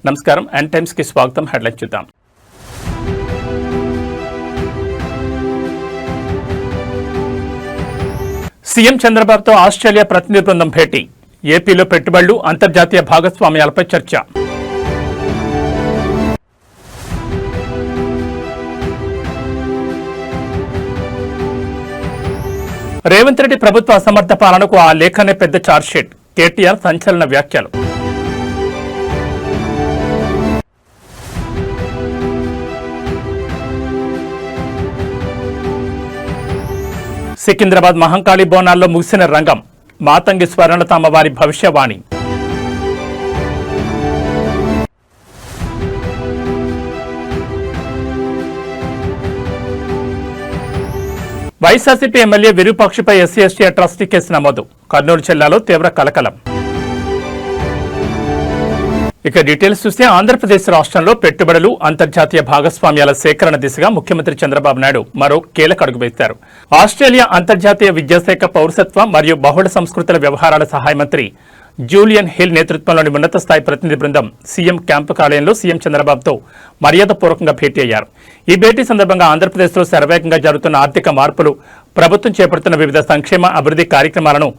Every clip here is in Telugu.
నమస్కారం అండ్ టైమ్స్ కి స్వాగతం. హెడ్లైన్స్ చూద్దాం. సీఎం చంద్రబాబుతో ఆస్ట్రేలియా ప్రతినిధి బృందం భేటీ. ఏపీలో పెట్టుబడులు, అంతర్జాతీయ భాగస్వామ్యాలపై చర్చ. రేవంత్ రెడ్డి ప్రభుత్వ అసమర్థ పాలనకు ఆ లేఖనే పెద్ద ఛార్జ్షీట్. కేటీఆర్ సంచలన వ్యాఖ్యలు. సికింద్రాబాద్ మహంకాళి బోనాల్లో ముగిసిన రంగం. మాతంగి స్వర్ణలత అమ్మవారి భవిష్యవాణి. వైఎస్ఆర్సీపీ ఎమ్మెల్యే విరూపాక్షిపై ఎస్సీ/ఎస్టీ అట్రాసిటీ కేసు నమోదు. కర్నూలు జిల్లాలో తీవ్ర కలకలం. ఇక డీటెయిల్స్ చూస్తే ఆంధ్రప్రదేశ్ రాష్ట్రంలో పెట్టుబడులు, అంతర్జాతీయ భాగస్వామ్యాల సేకరణ దిశగా ముఖ్యమంత్రి చంద్రబాబు నాయుడు మరో కీలక అడుగు వేశారు. ఆస్ట్రేలియా అంతర్జాతీయ విద్యాశాఖ, పౌరసత్వ మరియు బహుళ సంస్కృతుల వ్యవహారాల సహాయ మంత్రి జూలియన్ హిల్ నేతృత్వంలోని ఉన్నత స్థాయి ప్రతినిధి బృందం సీఎం క్యాంపు కార్యాలయంలో సీఎం చంద్రబాబుతో మర్యాదపూర్వకంగా భేటీ అయ్యారు. ఈ భేటీ సందర్భంగా ఆంధ్రప్రదేశ్లో శరవేగంగా జరుగుతున్న ఆర్థిక మార్పులు, ప్రభుత్వం చేపడుతున్న వివిధ సంక్షేమ అభివృద్ధి కార్యక్రమాలను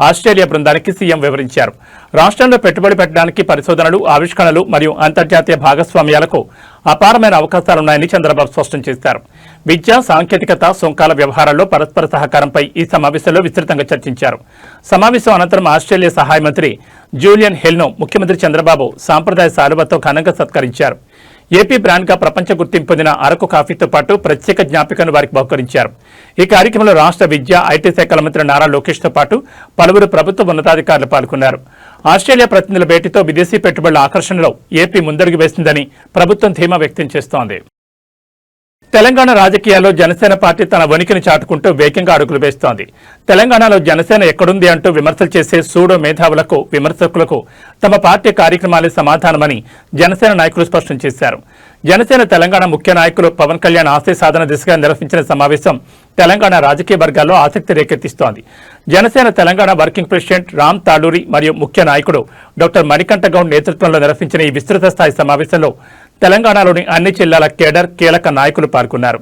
ఆస్ట్రేలియా బృందానికి సీఎం వివరించారు. రాష్ట్రంలో పెట్టుబడి పెట్టడానికి పరిశోధనలు, ఆవిష్కరణలు మరియు అంతర్జాతీయ భాగస్వామ్యాలకు అపారమైన అవకాశాలున్నాయని చంద్రబాబు స్పష్టం చేశారు. విద్య, సాంకేతికత, సుంకాల వ్యవహారాల్లో పరస్పర సహకారంపై ఈ సమావేశంలో విస్తృతంగా చర్చించారు. సమావేశం అనంతరం ఆస్ట్రేలియా సహాయ మంత్రి జూలియన్ హిల్ను ముఖ్యమంత్రి చంద్రబాబు సాంప్రదాయ శాలువాతో ఘనంగా సత్కరించారు. ఏపీ బ్రాండ్గా ప్రపంచ గుర్తింపు పొందిన అరకు కాఫీతో పాటు ప్రత్యేక జ్ఞాపికను వారికి బహుకరించారు. ఈ కార్యక్రమంలో రాష్ట్ర విద్య, ఐటీ శాఖల మంత్రి నారా లోకేష్తో పాటు పలువురు ప్రభుత్వ ఉన్నతాధికారులు పాల్గొన్నారు. ఆస్ట్రేలియా ప్రతినిధుల భేటీతో విదేశీ పెట్టుబడుల ఆకర్షణలో ఏపీ ముందడుగు వేసిందని ప్రభుత్వం ధీమా వ్యక్తం చేస్తోంది. తెలంగాణ రాజకీయాల్లో జనసేన పార్టీ తన ఉనికిని చాటుకుంటూ వేగంగా అడుగులు వేస్తోంది. తెలంగాణలో జనసేన ఎక్కడుంది అంటూ విమర్శలు చేసే సూడో మేధావులకు, విమర్శకులకు తమ పార్టీ కార్యక్రమాలే సమాధానమని జనసేన నాయకులు స్పష్టం చేశారు. జనసేన తెలంగాణ ముఖ్య నాయకులు పవన్ కళ్యాణ్ ఆశయ సాధన దిశగా నిర్వహించిన సమావేశం తెలంగాణ రాజకీయ వర్గాల్లో ఆసక్తి రేకెత్తిస్తోంది. జనసేన తెలంగాణ వర్కింగ్ ప్రెసిడెంట్ రామ్ తాళూరి మరియు ముఖ్య నాయకుడు డాక్టర్ మణికంఠ గౌడ్ నేతృత్వంలో నిర్వహించిన ఈ విస్తృత స్థాయి సమావేశంలో తెలంగాణలోని అన్ని జిల్లాల కేడర్, కీలక నాయకులు పాల్గొన్నారు.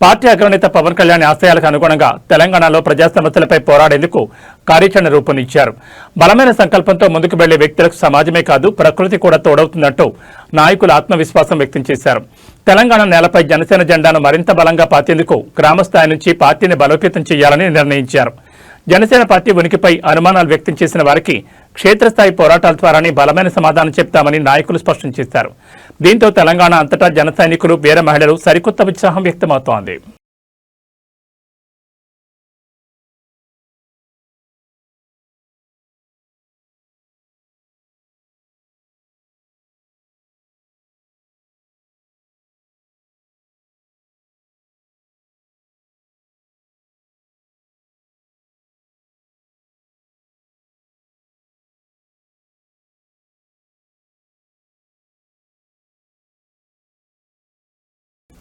పార్టీ అగ్రనేత పవన్ కళ్యాణ్ ఆశయాలకు అనుగుణంగా తెలంగాణలో ప్రజా సమస్యలపై పోరాడేందుకు కార్యాచరణ రూపొందించారు. బలమైన సంకల్పంతో ముందుకు వెళ్లే వ్యక్తులకు సమాజమే కాదు, ప్రకృతి కూడా తోడవుతుందంటూ నాయకులు ఆత్మవిశ్వాసం వ్యక్తం చేశారు. తెలంగాణ నేలపై జనసేన జెండాను మరింత బలంగా పాతేందుకు గ్రామస్థాయి నుంచి పార్టీని బలోపేతం చేయాలని నిర్ణయించారు. జనసేన పార్టీ ఉనికిపై అనుమానాలు వ్యక్తం చేసిన వారికి క్షేత్రస్థాయి పోరాటాల ద్వారానే బలమైన సమాధానం చెప్తామని నాయకులు స్పష్టం చేశారు. దీంతో తెలంగాణ అంతటా జన సైనికులు, వీర మహిళలు సరికొత్త ఉత్సాహం వ్యక్తమవుతోంది.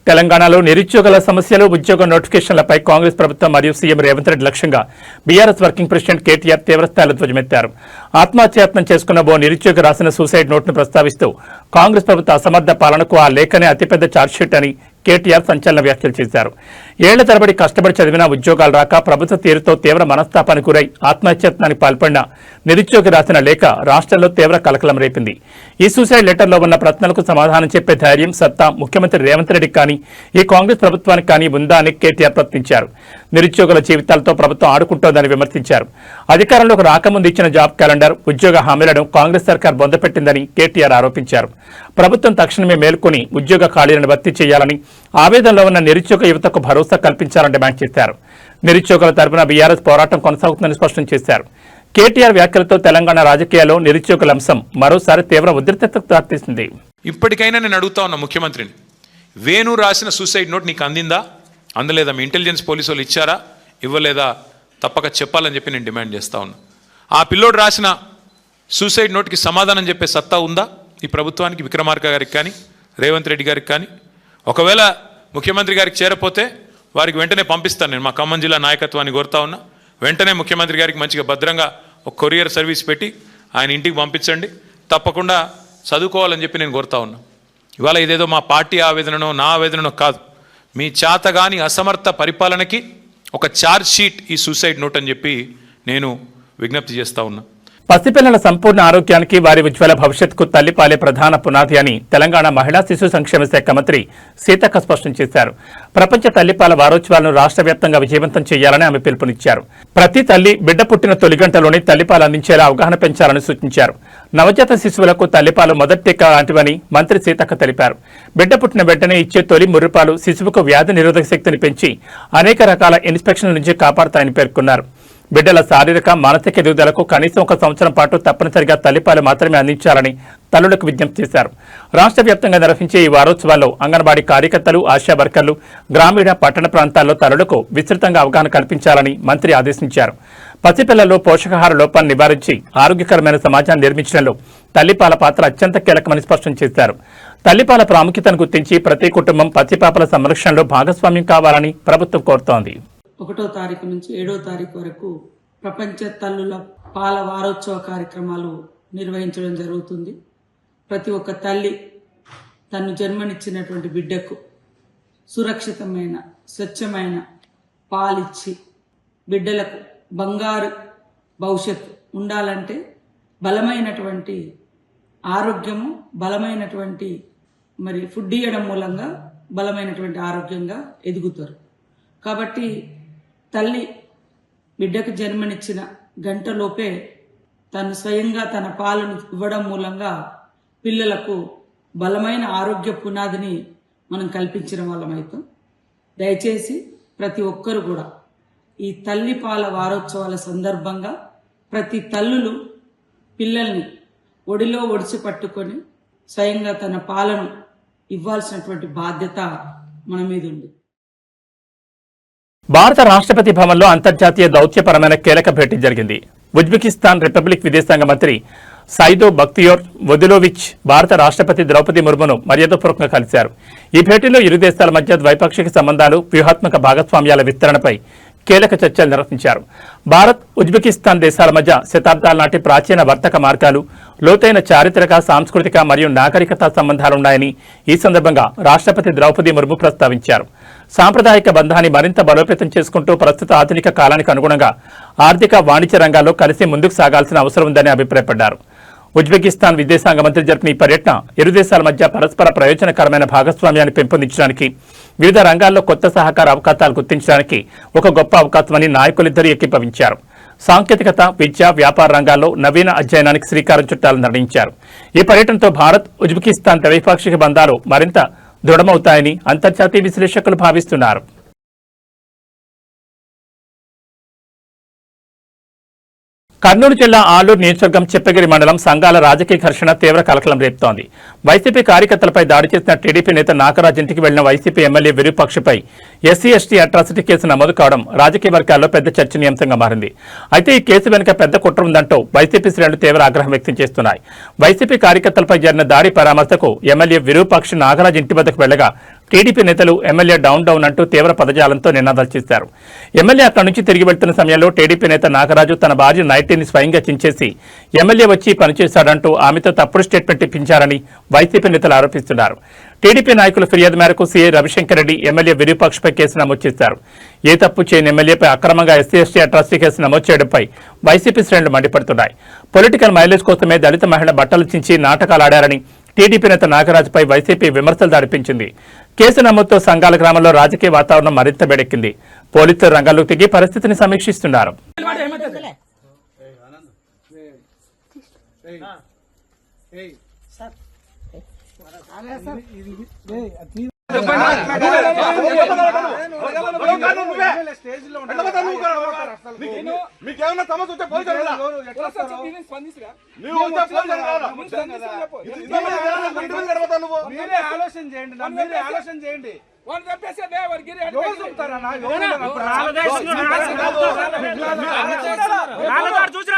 తెలంగాణలో నిరుద్యోగుల సమస్యలు, ఉద్యోగ నోటిఫికేషన్లపై కాంగ్రెస్ ప్రభుత్వం మరియు సీఎం రేవంత్ రెడ్డి లక్ష్యంగా బీఆర్ఎస్ వర్కింగ్ ప్రెసిడెంట్ కేటీఆర్ తీవ్రస్థాయిలో ధ్వజమెత్తారు. ఆత్మహత్యాయత్నం చేసుకున్న ఓ నిరుద్యోగి రాసిన సూసైడ్ నోట్ను ప్రస్తావిస్తూ కాంగ్రెస్ ప్రభుత్వ అసమర్థ పాలనకు ఆ లేఖనే అతిపెద్ద ఛార్జ్షీట్ అని కేటీఆర్ సంచలన వ్యాఖ్యలు చేశారు. ఏళ్ల తరబడి కష్టపడి చదివినా ఉద్యోగాలు రాక ప్రభుత్వ తీరుతో తీవ్ర మనస్తాపానికి గురై ఆత్మహత్యాయత్నానికి పాల్పడిన నిరుద్యోగి రాసిన లేఖ రాష్ట్రంలో తీవ్ర కలకలం రేపింది. ఈ సూసైడ్ లెటర్లో ఉన్న ప్రశ్నలకు సమాధానం చెప్పే ధైర్యం, సత్తా ముఖ్యమంత్రి రేవంత్ రెడ్డికి కానీ, ఈ కాంగ్రెస్ ప్రభుత్వానికి కానీ ఉందా అని కేటీఆర్ ప్రశ్నించారు. నిరుద్యోగుల జీవితాలతో ప్రభుత్వం ఆడుకుంటోందని విమర్శించారు. అధికారంలోకి రాకముందు ఇచ్చిన జాబ్ క్యాలెండర్, ఉద్యోగ హామీలను కాంగ్రెస్ సర్కార్ బొందపెట్టిందని కేటీఆర్ ఆరోపించారు. ప్రభుత్వం తక్షణమే మేల్కొని ఉద్యోగ ఖాళీలను భర్తీ చేయాలని, ఆవేదనలో ఉన్న నిరుద్యోగ యువతకు భరోసా కల్పించాలని డిమాండ్ చేశారు. నిరుద్యోగుల తరపున బీఆర్ఎస్ పోరాటం కొనసాగుతుందని స్పష్టం చేశారు. కేటీఆర్ వ్యాఖ్యలతో తెలంగాణ రాజకీయాల్లో నిరుద్యోగుల అంశం మరోసారి తీవ్ర ఉద్రిక్తతకు దారితీసింది. ఇప్పటికైనా నేను అడుగుతా ఉన్నా ముఖ్యమంత్రిని, వేణు రాసిన సూసైడ్ నోట్ నీకు అందిందా, అందలేదా? మీ ఇంటెలిజెన్స్ పోలీసు వాళ్ళు ఇచ్చారా, ఇవ్వలేదా? తప్పక చెప్పాలని చెప్పి నేను డిమాండ్ చేస్తా ఉన్నా. ఆ పిల్లోడు రాసిన సూసైడ్ నోట్కి సమాధానం చెప్పే సత్తా ఉందా ఈ ప్రభుత్వానికి, విక్రమార్క గారికి కానీ, రేవంత్ రెడ్డి గారికి కానీ? ఒకవేళ ముఖ్యమంత్రి గారికి చేరపోతే వారికి వెంటనే పంపిస్తాను. నేను మా ఖమ్మం జిల్లా నాయకత్వాన్ని కోరుతా ఉన్నా, వెంటనే ముఖ్యమంత్రి గారికి మంచిగా భద్రంగా ఒక కొరియర్ సర్వీస్ పెట్టి ఆయన ఇంటికి పంపించండి. తప్పకుండా చదువుకోవాలని చెప్పి నేను కోరుతా ఉన్నా. ఇవాళ ఇదేదో మా పార్టీ ఆవేదననో నా ఆవేదననో కాదు, మీ చేతగాని అసమర్థ పరిపాలనకి ఒక ఛార్జ్ షీట్ ఈ సూసైడ్ నోట్ అని చెప్పి నేను విజ్ఞప్తి చేస్తా ఉన్నా. పసిపిల్లల సంపూర్ణ ఆరోగ్యానికి వారి ఉజ్వల భవిష్యత్తుకు తల్లిపాలే ప్రధాన పునాది అని తెలంగాణ మహిళా శిశు సంక్షేమ శాఖ మంత్రి సీతక్క స్పష్టం చేశారు. ప్రపంచ తల్లిపాల వారోత్సవాలను రాష్ట్ర వ్యాప్తంగా విజయవంతం చేయాలని ఆమె పిలుపునిచ్చారు. ప్రతి తల్లి బిడ్డ పుట్టిన తొలి గంటలోనే తల్లిపాలు అందించేలా అవగాహన పెంచాలని సూచించారు. నవజాత శిశువులకు తల్లిపాలు మొదటి టీకా లాంటివని మంత్రి సీతక్క తెలిపారు. బిడ్డ పుట్టిన వెంటనే ఇచ్చే తొలి ముర్రిపాలు శిశువుకు వ్యాధి నిరోధక శక్తిని పెంచి అనేక రకాల ఇన్ఫెక్షన్ల నుంచి కాపాడతాయని పేర్కొన్నారు. బిడ్డల శారీరక మానసిక ఎదుగుదలకు కనీసం 1 సంవత్సరం పాటు తప్పనిసరిగా తల్లిపాలు మాత్రమే అందించాలని తల్లులకు విజ్ఞప్తి చేశారు. రాష్ట్ర వ్యాప్తంగా నిర్వహించే ఈ వారోత్సవాల్లో అంగన్వాడీ కార్యకర్తలు, ఆశా వర్కర్లు, గ్రామీణ పట్టణ ప్రాంతాల్లో తల్లులకు విస్తృతంగా అవగాహన కల్పించాలని మంత్రి ఆదేశించారు. పసిపిల్లల్లో పోషకాహార లోపాన్ని నివారించి ఆరోగ్యకరమైన సమాజాన్ని నిర్మించడంలో తల్లిపాల పాత్ర అత్యంత కీలకమని స్పష్టం చేశారు. తల్లిపాల ప్రాముఖ్యతను గుర్తించి ప్రతి కుటుంబం పసిపాపల సంరక్షణలో భాగస్వామ్యం కావాలని ప్రభుత్వం కోరుతోంది. 1వ తారీఖు నుంచి 7వ తారీఖు వరకు ప్రపంచ తల్లుల పాల వారోత్సవ కార్యక్రమాలు నిర్వహించడం జరుగుతుంది. ప్రతి ఒక్క తల్లి తను జన్మనిచ్చినటువంటి బిడ్డకు సురక్షితమైన, స్వచ్ఛమైన పాలిచ్చి బిడ్డలకు బంగారు భవిష్యత్తు ఉండాలంటే బలమైనటువంటి ఆరోగ్యము, బలమైనటువంటి ఫుడ్ ఇవ్వడం మూలంగా బలమైనటువంటి ఆరోగ్యంగా ఎదుగుతారు. కాబట్టి తల్లి బిడ్డకు జన్మనిచ్చిన గంటలోపే తను స్వయంగా తన పాలను ఇవ్వడం మూలంగా పిల్లలకు బలమైన ఆరోగ్య పునాదిని మనం కల్పించిన వాళ్ళమైతాం. దయచేసి ప్రతి ఒక్కరు కూడా ఈ తల్లి పాల వారోత్సవాల సందర్భంగా ప్రతి తల్లులు పిల్లల్ని ఒడిలో ఒడిచి పట్టుకొని స్వయంగా తన పాలను ఇవ్వాల్సినటువంటి బాధ్యత మన మీద ఉంది. భారత రాష్ట్రపతి భవన్లో అంతర్జాతీయ దౌత్యపరమైన కీలక భేటీ జరిగింది. ఉజ్బెకిస్తాన్ రిపబ్లిక్ విదేశాంగ మంత్రి సైదో బక్తియోర్ వొదిలోవిచ్ భారత రాష్ట్రపతి ద్రౌపది ముర్మును మర్యాదపూర్వకంగా కలిశారు. ఈ భేటీలో ఇరు దేశాల మధ్య ద్వైపాక్షిక సంబంధాలు, వ్యూహాత్మక భాగస్వామ్యాల విస్తరణపై కీలక చర్చలు నిర్వహించారు. భారత్, ఉజ్బెకిస్తాన్ దేశాల మధ్య శతాబ్దాల నాటి ప్రాచీన వర్తక మార్గాలు, లోతైన చారిత్రక, సాంస్కృతిక మరియు నాగరికత సంబంధాలున్నాయని ఈ సందర్భంగా రాష్ట్రపతి ద్రౌపది ముర్ము ప్రస్తావించారు. సాంప్రదాయిక బంధాన్ని మరింత బలోపేతం చేసుకుంటూ ప్రస్తుత ఆధునిక కాలానికి అనుగుణంగా ఆర్థిక, వాణిజ్య రంగాల్లో కలిసి ముందుకు సాగాల్సిన అవసరం ఉందని అభిప్రాయపడ్డారు. ఉజ్బెకిస్తాన్ విదేశాంగ మంత్రి జరిపిన ఈ పర్యటన ఇరు దేశాల మధ్య పరస్పర ప్రయోజనకరమైన భాగస్వామ్యాన్ని పెంపొందించడానికి, వివిధ రంగాల్లో కొత్త సహకార అవకాశాలు గుర్తించడానికి ఒక గొప్ప అవకాశమని నాయకులిద్దరూ ఏకీభవించారు. సాంకేతికత, విద్య, వ్యాపార రంగాల్లో నవీన అధ్యయనానికి శ్రీకారం చుట్టాలని నిర్ణయించారు. ఈ పర్యటనతో భారత్, ఉజ్బెకిస్తాన్ ద్వైపాక్షిక బంధాలు మరింత దృఢమవుతాయని అంతర్జాతీయ విశ్లేషకులు భావిస్తున్నారు. కర్నూలు జిల్లా ఆలూరు నియోజకవర్గం చెప్పగిరి మండలం సంఘాల రాజకీయ ఘర్షణ తీవ్ర కలకలం రేపుతోంది. వైసీపీ కార్యకర్తలపై దాడి చేసిన టీడీపీ నేత నాగరాజ్ ఇంటికి వెళ్లిన వైసీపీ ఎమ్మెల్యే విరూపాక్షపై ఎస్సీ ఎస్టీ అట్రాసిటీ కేసు నమోదు కావడం రాజకీయ వర్గాల్లో పెద్ద చర్చనీయాంశంగా మారింది. అయితే ఈ కేసు వెనుక పెద్ద కుట్ర ఉందంటూ వైసీపీ శ్రేణులు తీవ్ర ఆగ్రహం వ్యక్తం చేస్తున్నాయి. వైసీపీ కార్యకర్తలపై జరిగిన దాడి పరామర్శకు ఎమ్మెల్యే విరూపాక్ష నాగరాజ్ ఇంటి వద్దకు వెళ్లగా టీడీపీ నేతలు ఎమ్మెల్యే డౌన్ డౌన్ అంటూ తీవ్ర పదజాలంతో నినాదాలు చేశారు. ఎమ్మెల్యే అక్కడి నుంచి తిరిగి వెళ్తున్న సమయంలో టీడీపీ నేత నాగరాజు తన భార్య నైటీని స్వయంగా చించేసి ఎమ్మెల్యే వచ్చి పనిచేశాడంటూ ఆమెతో తప్పుడు స్టేట్మెంట్ ఇప్పించారని వైసీపీ నేతలు ఆరోపిస్తున్నారు. టీడీపీ నాయకుల ఫిర్యాదు మేరకు సీఐ రవిశంకర్ రెడ్డి ఎమ్మెల్యే విరూపాక్షపై కేసు నమోదు చేశారు. ఏ తప్పు చేయని ఎమ్మెల్యేపై అక్రమంగా ఎస్సీ ఎస్టీ అట్రాసిటీ కేసు నమోదు చేయడంపై వైసీపీ శ్రేణులు మండిపడుతున్నాయి. పొలిటికల్ మైలేజ్ కోసమే దళిత మహిళ బట్టలు చించి నాటకాలు ఆడారని టీడీపీ నేత నాగరాజుపై వైసీపీ విమర్శలు దాడిపించింది. కేసు నమోదుతో సంఘాల గ్రామంలో రాజకీయ వాతావరణం మరింత వేడెక్కింది. పోలీసులు రంగంలోకి దిగి పరిస్థితిని సమీక్షిస్తున్నారు. మీకేమన్నా సమస్య వచ్చే మీరే ఆలోచన చేయండి, మీరే ఆలోచన చేయండి. చూసిన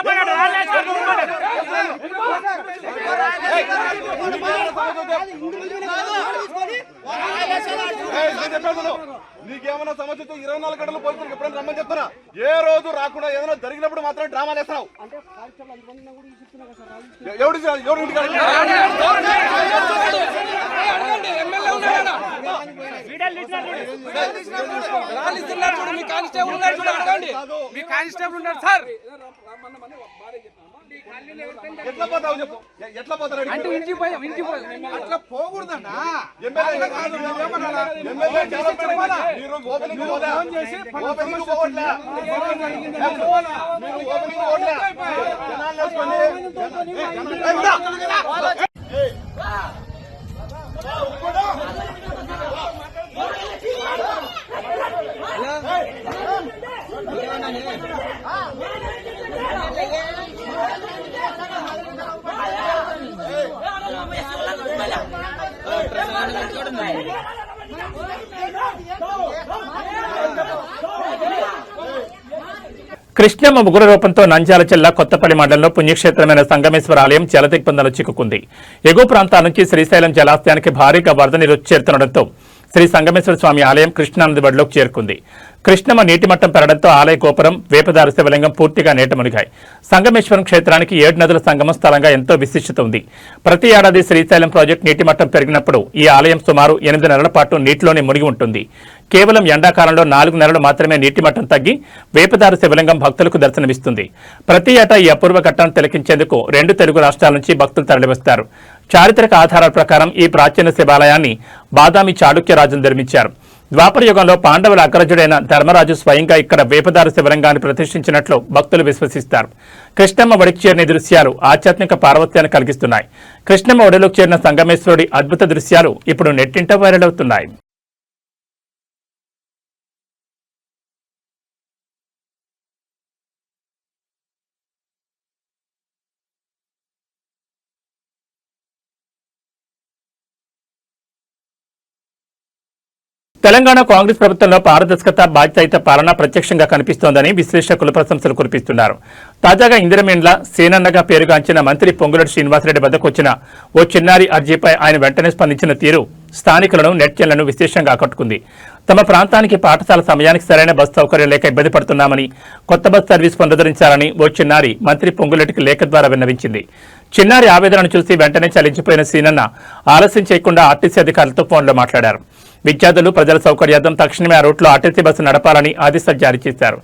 నీకేమన్నా సమస్య 24 గంటలు పోలీసులకు ఎప్పుడైనా రమ్మని చెప్తున్నా. ఏ రోజు రాకుండా ఏదైనా జరిగినప్పుడు మాత్రం డ్రామాలు వేస్తున్నావు. ఎవరు ఎట్లా పోతావు చెప్పు. ఎట్లా పోతారు అట్లా పోకూడదన్నా. కృష్ణమ్మ ఉగ్ర రూపంతో నంద్యాల జిల్లా కొత్తపల్లి మండలంలో పుణ్యక్షేత్రమైన సంగమేశ్వర ఆలయం జలదిగ్బంధంలో చిక్కుకుంది. ఎగువ ప్రాంతాల నుంచి శ్రీశైలం జలాశయానికి భారీగా వరద నీరు చేరుతుండటంతో శ్రీ సంగమేశ్వర స్వామి ఆలయం కృష్ణానది బడిలోకి చేరుకుంది. కృష్ణమ్మ నీటి మట్టం పెరగడంతో ఆలయ గోపురం, వేపదారు శివలింగం పూర్తిగా నీట మునిగాయి. సంగమేశ్వరం క్షేత్రానికి 7 నదుల సంగమ స్థలంగా ఎంతో విశిష్టత ఉంది. ప్రతి ఏడాది శ్రీశైలం ప్రాజెక్టు నీటి మట్టం పెరిగినప్పుడు ఈ ఆలయం సుమారు 8 నెలల పాటు నీటిలోనే మునిగి ఉంటుంది. కేవలం ఎండాకాలంలో 4 నెలలు మాత్రమే నీటి మట్టం తగ్గి వేపదారు శివలింగం భక్తులకు దర్శనమిస్తుంది. ప్రతి ఏటా ఈ అపూర్వ ఘట్టాన్ని తిలకించేందుకు 2 తెలుగు రాష్ట్రాల నుంచి భక్తులు తరలివస్తారు. చారిత్రక ఆధారాల ప్రకారం ఈ ప్రాచీన శివాలయాన్ని బాదామి చాళుక్యరాజులు నిర్మించారు. ద్వాపర యుగంలో పాండవుల అగ్రజుడైన ధర్మరాజు స్వయంగా ఇక్కడ వేపదారు శివలింగాన్ని ప్రతిష్ఠించినట్లు భక్తులు విశ్వసిస్తారు. కృష్ణమ్మ ఒడికి చేరిన దృశ్యాలు ఆధ్యాత్మిక పార్వత్యాన్ని కలిగిస్తున్నాయి. కృష్ణమ్మ ఒడిలోకి చేరిన సంగమేశ్వరుడి అద్భుత దృశ్యాలు ఇప్పుడు నెట్టింట వైరల్ అవుతున్నాయి. తెలంగాణ కాంగ్రెస్ ప్రభుత్వంలో పారదర్శకత, బాధ్యతాయుత పాలన ప్రత్యక్షంగా కనిపిస్తోందని విశ్లేషకులు ప్రశంసలు కురిపిస్తున్నారు. తాజాగా ఇందిరమేండ్ల సేనన్నగా పేరుగాంచిన మంత్రి పొంగులేటి శ్రీనివాసరెడ్డి వద్దకు వచ్చిన ఓ చిన్నారి అర్జీపై ఆయన వెంటనే స్పందించిన తీరు స్థానికులను, నెట్జన్లను విశేషంగా ఆకట్టుకుంది. తమ ప్రాంతానికి పాఠశాల సమయానికి సరైన బస్ సౌకర్యం లేక ఇబ్బంది పడుతున్నామని, కొత్త బస్ సర్వీస్ పునరుద్ధరించాలని ఓ చిన్నారి మంత్రి పొంగులేటికి లేఖ ద్వారా విన్నవించింది. చిన్నారి ఆవేదనను చూసి వెంటనే చలించిపోయిన సీనన్న ఆలస్యం చేయకుండా ఆర్టీసీ అధికారులతో ఫోన్లో మాట్లాడారు. విద్యార్థులు, ప్రజల సౌకర్యార్థం తక్షణమే ఆ రూట్లో ఆర్టీసీ బస్సు నడపాలని ఆదేశాలు జారీ చేశారు.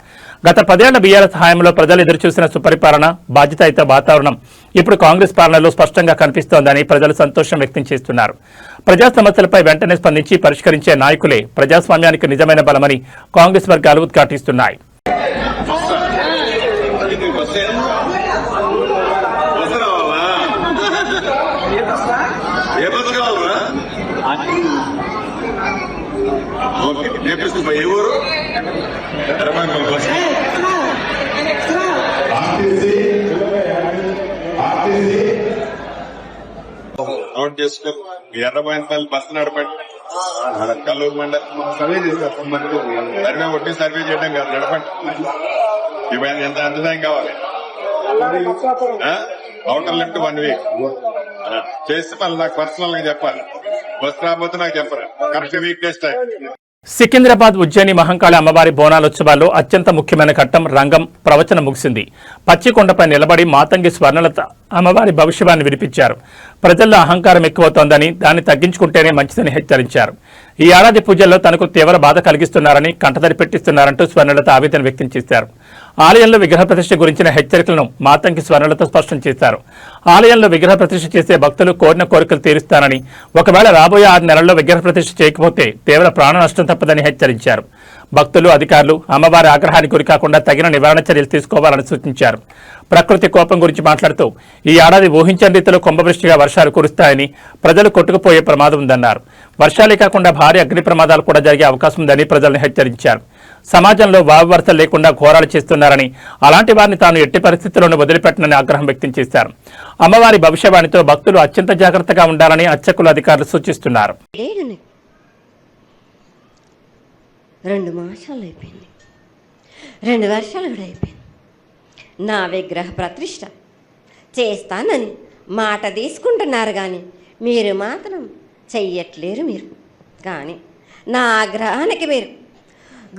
గత 10 ఏళ్ల బీఆర్ఎస్ హయాంలో ప్రజలు ఎదురుచూసిన సుపరిపాలన, బాధ్యతాయుత వాతావరణం ఇప్పుడు కాంగ్రెస్ పాలనలో స్పష్టంగా కనిపిస్తోందని ప్రజలు సంతోషం వ్యక్తం చేస్తున్నారు. ప్రజా సమస్యలపై వెంటనే స్పందించి పరిష్కరించే నాయకులే ప్రజాస్వామ్యానికి నిజమైన బలమని కాంగ్రెస్ వర్గాలు ఉద్ఘాటిస్తున్నాయి. నోట్ చేసుకో. ఎర్రబోయినపల్లి బస్సు నడపండి. కల్లూరు మండలం సర్వే ఒట్టి సర్వే చేయడం కాదు, నడపండి. ఇవన్నీ ఎంత అంతదాయం కావాలి. అవుటర్ లిఫ్ట్ 1 వీక్ చేస్తే మళ్ళీ నాకు పర్సనల్ గా చెప్పాలి. బస్సు రాబోతే నాకు చెప్పరు. Correct weekdays time. Secunderabad Ujjaini Mahankali అమ్మవారి బోనాలోత్సవాల్లో అత్యంత ముఖ్యమైన ఘట్టం రంగం ప్రవచనం ముగిసింది. పచ్చికొండపై నిలబడి మాతంగి స్వర్ణలత అమ్మవారి భవిష్యవాణి వినిపించారు. ప్రజల్లో అహంకారం ఎక్కువవుతోందని, దాన్ని తగ్గించుకుంటేనే మంచిదని హెచ్చరించారు. ఈ ఏడాది పూజల్లో తనకు తీవ్ర బాధ కలిగిస్తున్నారని, కంటతడి పెట్టిస్తున్నారంటూ స్వర్ణలత ఆవేదన వ్యక్తం చేశారు. ఆలయంలో విగ్రహ ప్రతిష్ఠ గురించిన హెచ్చరికలను మాతంగి స్వర్ణలత స్పష్టం చేశారు. ఆలయంలో విగ్రహ ప్రతిష్ఠ చేసే భక్తులు కోరిన కోరికలు తీరుస్తానని, ఒకవేళ రాబోయే 6 నెలల్లో విగ్రహ ప్రతిష్ఠ చేయకపోతే తీవ్ర ప్రాణ నష్టం తప్పదని హెచ్చరించారు. భక్తులు, అధికారులు అమ్మవారి ఆగ్రహానికి గురికాకుండా తగిన నివారణ చర్యలు తీసుకోవాలని సూచించారు. ప్రకృతి కోపం గురించి మాట్లాడుతూ ఈ ఏడాది ఊహించని రీతిలో కుంభవృష్టిగా వర్షాలు కురుస్తాయని, ప్రజలు కొట్టుకుపోయే ప్రమాదం ఉందన్నారు. వర్షాలే కాకుండా భారీ అగ్ని ప్రమాదాలు కూడా జరిగే అవకాశం ఉందని ప్రజలను హెచ్చరించారు. సమాజంలో వావవరసలు లేకుండా ఘోరాలు చేస్తున్నారని, అలాంటి వారిని తాను ఎట్టి పరిస్థితుల్లోనూ వదిలిపెట్టనని ఆగ్రహం వ్యక్తం చేశారు. అమ్మవారి భవిష్యవాణితో భక్తులు అత్యంత జాగ్రత్తగా ఉండాలని అర్చకులు, అధికారులు సూచిస్తున్నారు. 2 మాసాలు అయిపోయింది, 2 వర్షాలు కూడా అయిపోయింది. నా విగ్రహ ప్రతిష్ఠ చేస్తానని మాట తీసుకుంటున్నారు కానీ మీరు మాత్రం చెయ్యట్లేరు. మీరు కానీ నా ఆగ్రహానికి మీరు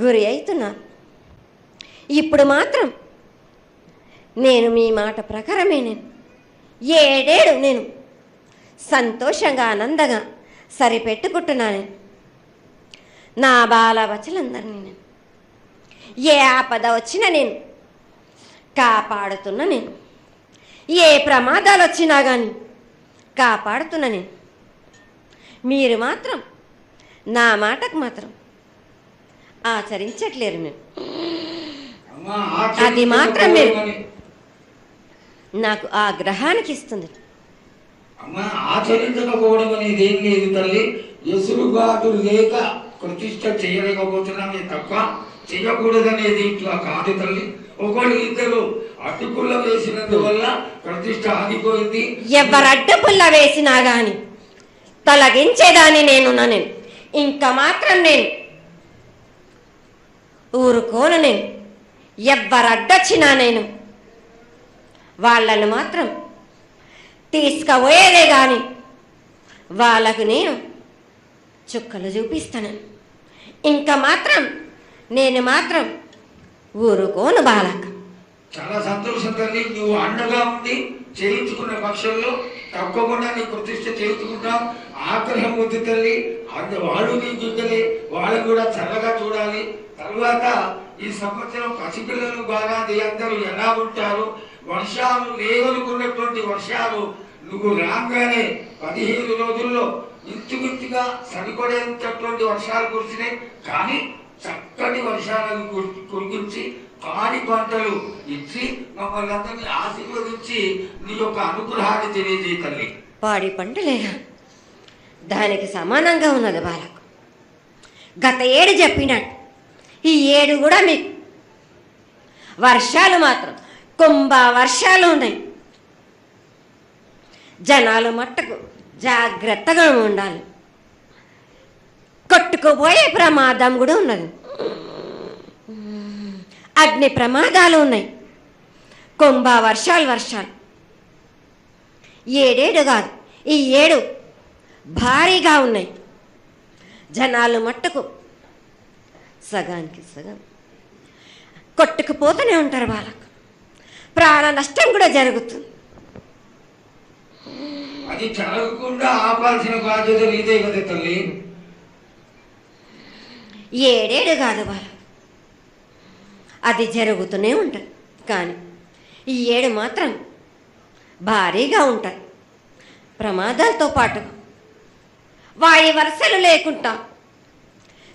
గురి అవుతున్నారు. ఇప్పుడు మాత్రం నేను మీ మాట ప్రకారమే ఏడేడు నేను సంతోషంగా ఆనందంగా సరిపెట్టుకుంటున్నాను. నా బాలబచ్చలందరినీ నేను ఏ ఆపద వచ్చినా నేను కాపాడుతున్నా. నేను ఏ ప్రమాదాలు వచ్చినా కానీ కాపాడుతున్నా. నేను మీరు మాత్రం నా మాటకు మాత్రం ఆచరించట్లేరు. నేను అది మాత్రం మీరు నాకు ఆగ్రహానికి ఇస్తుంది. అమ్మా, ఆచరించకపోవడం అనేది ఏం లేదు తల్లి. ఎసురుబాటు లేక ప్రతిష్ట చేయలేకపోతున్నామే తప్ప చేయకూడదనేది ఇట్లా కాదు తల్లి. ఒకటి ఇద్దరు అడ్డుపుల్ల వేసినందువల్ల ప్రతిష్ట ఆగిపోయింది. ఎవరు అడ్డుపుల్ల వేసినా గాని తొలగించేదాన్ని నేను ఇంకా మాత్రం నేను ఊరుకోను. నేను ఎవ్వరు అడ్డొచ్చినా నేను వాళ్ళను మాత్రం తీసుకుపోయేదే కానీ వాళ్ళకు నేను చుక్కలు చూపిస్తాను. ఇంకా మాత్రం నేను మాత్రం ఊరుకోను బాలక. చాలా సంతోషం తల్లి. నువ్వు అండగా ఉండి చేయించుకున్న పక్షంలో తప్పకుండా నీ ప్రతిష్ట చేయించుకుంటాం. ఆగ్రహం వద్దు తల్లి. వాళ్ళు నీ బిడ్డలే, వాళ్ళు కూడా చల్లగా చూడాలి. తర్వాత ఈ సంవత్సరం పసిపిల్లలు బాగా అందరూ ఎలా ఉంటారు. వర్షాలు లేవనుకున్నటువంటి వర్షాలు నువ్వు రాగానే 15 రోజుల్లో ఇంచుమించుగా సరిపడేటటువంటి వర్షాలు కురిసినాయి. కానీ చక్కటి వర్షాలను కురిపించి పాడి పంటలు ఇచ్చి మమ్మల్ని అందరినీ ఆశీర్వదించి నీ యొక్క అనుగ్రహాన్ని తెలియజేయ తల్లి. పాడి పంటలేగా దానికి సమానంగా ఉన్నది బాలకు. గత ఏడు చెప్పినట్టు ఈ ఏడు కూడా మీకు వర్షాలు మాత్రం కుంభ వర్షాలు ఉన్నాయి. జనాలు మట్టుకు జాగ్రత్తగా ఉండాలి. కొట్టుకుపోయే ప్రమాదం కూడా ఉన్నది. అగ్ని ప్రమాదాలు ఉన్నాయి. కుంభ వర్షాలు ఏడేడు కాదు, ఈ ఏడు భారీగా ఉన్నాయి. జనాలు మట్టుకు సగానికి సగం కొట్టుకుపోతూనే ఉంటారు. వాళ్ళకు ప్రాణ నష్టం కూడా జరుగుతుంది. అది జరగకుండా ఆపాల్సిన బాధ్యత నీదే కదా తల్లి. ఏడేడు కాదు వాళ్ళ, అది జరుగుతూనే ఉంటుంది. కానీ ఈ ఏడు మాత్రం భారీగా ఉంటాయి. ప్రమాదాలతో పాటు వాయు వరుసలు లేకుండా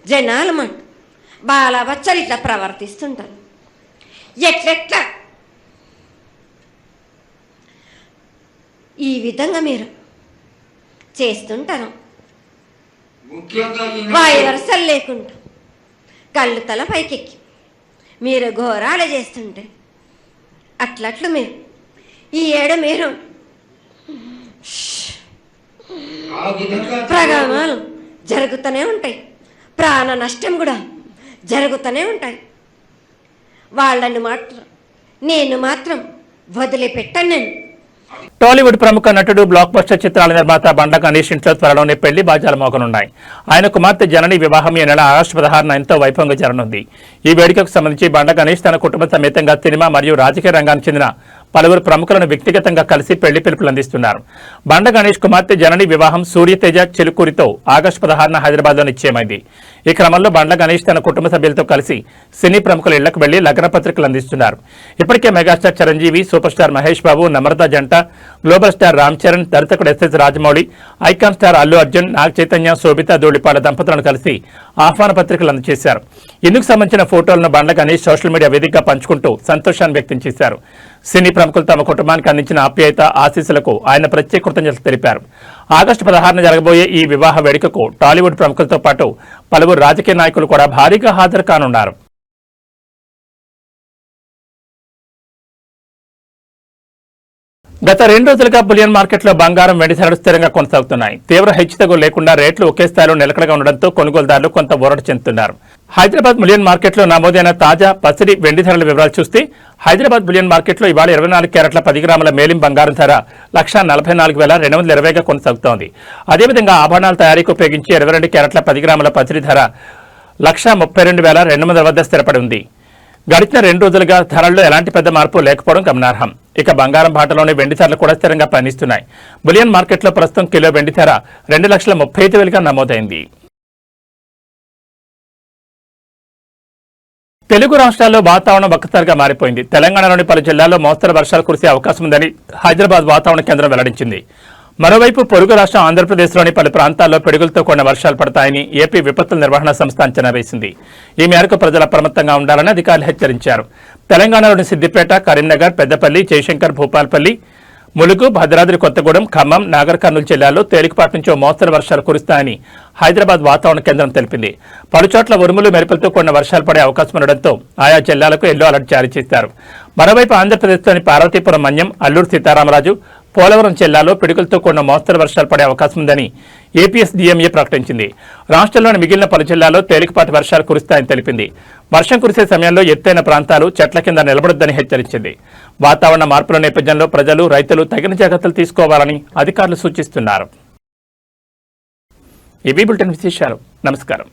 జనాలు మాట బాలబచ్చలు ఇట్లా ప్రవర్తిస్తుంటారు. ఎట్లెట్లా ఈ విధంగా మీరు చేస్తుంటారు. వాయు వరుసలు లేకుండా కళ్ళు తల పైకెక్కి మీరు ఘోరాలు చేస్తుంటే అట్లట్లు మీరు ఈ ఏడు మీరు ప్రమాదాలు జరుగుతూనే ఉంటాయి. ప్రాణ నష్టం కూడా జరుగుతూనే ఉంటాయి. వాళ్ళని మాత్రం నేను మాత్రం వదిలిపెట్టను. నేను టాలీవుడ్ ప్రముఖ నటుడు బ్లాక్ బస్టర్ చిత్రాల నిర్మాత బండ్ల గణేష్ ఇంట్లో త్వరలోనే పెళ్లి బాజాలు మోగనున్నాయి. ఆయన కుమార్తె జనని వివాహం ఈ నెల ఆగస్టు 16న ఎంతో వైభవంగా జరగనుంది. ఈ వేడుకకు సంబంధించి బండ్ల గణేష్ తన కుటుంబ సమేతంగా సినిమా మరియు రాజకీయ రంగానికి చెందిన పలువురు ప్రముఖులను వ్యక్తిగతంగా కలిసి పెళ్లి పిలుపులు అందిస్తున్నారు. బండ్ల గణేష్ కుమార్తె జనని వివాహం సూర్యతేజ చెలుకూరితో ఆగస్టు 16న హైదరాబాద్లో నిశ్చయమైంది. ఈ క్రమంలో బండ్ల గణేష్ తన కుటుంబ సభ్యులతో కలిసి సినీ ప్రముఖుల ఇళ్లకు వెళ్లి లగ్న పత్రికలు అందిస్తున్నారు. ఇప్పటికే megastar Chiranjeevi, superstar Mahesh Babu, Namrata జంట, గ్లోబల్ స్టార్ రామ్ చరణ్, దర్శకుడు SS Rajamouli, icon star Allu Arjun, Naga Chaitanya, Sobhita Dhulipala దంపతులను కలిసి ఆహ్వాన పత్రికలు అందజేశారు. ఇందుకు సంబంధించిన ఫోటోలను బండ్ల గణేష్ సోషల్ మీడియా వేదికగా పంచుకుంటూ సంతోషాన్ని వ్యక్తం చేశారు. సినీ ప్రముఖులు తమ కుటుంబానికి అందించిన ఆప్యాయత, ఆశీస్సులకు ఆయన ప్రత్యేక కృతజ్ఞతలు తెలిపారు. ఆగస్టు 16న జరగబోయే ఈ వివాహ వేడుకకు టాలీవుడ్ ప్రముఖులతో పాటు పలువురు రాజకీయ నాయకులు కూడా భారీగా హాజరు కానున్నారు. గత 2 రోజులుగా బులియన్ మార్కెట్లో బంగారం, వెండి ధరలు స్థిరంగా కొనసాగుతున్నాయి. తీవ్ర హెచ్చుతగ్గులు లేకుండా రేట్లు ఒకే స్థాయిలో నిలకడగా ఉండడంతో కొనుగోలుదారులు కొంత ఊరట చెందుతున్నారు. హైదరాబాద్ బులియన్ మార్కెట్లో నమోదైన తాజా పసిడి వెండి ధరల వివరాలు చూస్తే హైదరాబాద్ బులియన్ మార్కెట్లో ఇవాళ 24 క్యారెట్ల 10 గ్రాముల మేలిం బంగారం ధర 1,44,220గా కొనసాగుతోంది. అదేవిధంగా ఆభరణాల తయారీకి ఉపయోగించి 22 క్యారెట్ల 10 గ్రాముల పసిడి ధర 1,32,200 వద్ద స్థిరపడి ఉంది. గడిచిన 2 రోజులుగా ధరల్లో ఎలాంటి పెద్ద మార్పు లేకపోవడం గమనార్హం. ఇక బంగారం బాటలోనే వెండి ధరలు కూడా స్థిరంగా పయనిస్తున్నాయి. బులియన్ మార్కెట్లో ప్రస్తుతం కిలో వెండి ధర 2,35,000గా నమోదైంది. తెలుగు రాష్ట్రాల్లో వాతావరణం ఒక్కసారిగా మారిపోయింది. తెలంగాణలోని పలు జిల్లాల్లో మోస్తరు వర్షాలు కురిసే అవకాశం ఉందని హైదరాబాద్ వాతావరణ కేంద్రం వెల్లడించింది. మరోవైపు పొరుగు రాష్ట్రం ఆంధ్రప్రదేశ్లోని పలు ప్రాంతాల్లో పిడుగులతో కూడిన వర్షాలు పడతాయని ఏపీ విపత్తుల నిర్వహణ సంస్థ అంచనా వేసింది. ఈ మేరకు ప్రజలు అప్రమత్తంగా ఉండాలని అధికారులు హెచ్చరించారు. తెలంగాణలోని సిద్దిపేట, కరీంనగర్, పెద్దపల్లి, జయశంకర్, భూపాల్పల్లి, ములుగు, భద్రాద్రి కొత్తగూడెం, ఖమ్మం, నాగర్ కర్నూలు జిల్లాల్లో తేలికపాటి నుంచి మోస్తరు వర్షాలు కురుస్తాయని హైదరాబాద్ వాతావరణ కేంద్రం తెలిపింది. పలుచోట్ల ఉరుములు, మెరుపులతో కూడిన వర్షాలు పడే అవకాశం ఉండడంతో ఆయా జిల్లాలకు ఎల్లో అలర్ట్ జారీ చేశారు. మరోవైపు ఆంధ్రప్రదేశ్లోని పార్వతీపురం, మన్యం, అల్లూరు సీతారామరాజు, పోలవరం జిల్లాలో పిడుగులతో కూడిన మోస్తరు వర్షాలు పడే అవకాశం ఉందని ఏపీఎస్డీఎంఏ ప్రకటించింది. రాష్ట్రంలోని మిగిలిన పలు జిల్లాల్లో తేలికపాటి వర్షాలు కురుస్తాయని తెలిపింది. వర్షం కురిసే సమయంలో ఎత్తైన ప్రాంతాలు, చెట్ల కింద నిలబడొద్దని హెచ్చరించింది. వాతావరణ మార్పుల నేపథ్యంలో ప్రజలు, రైతులు తగిన జాగ్రత్తలు తీసుకోవాలని అధికారులు సూచిస్తున్నారు. ఇవి బులెటిన్ విశేషాలు. నమస్కారం.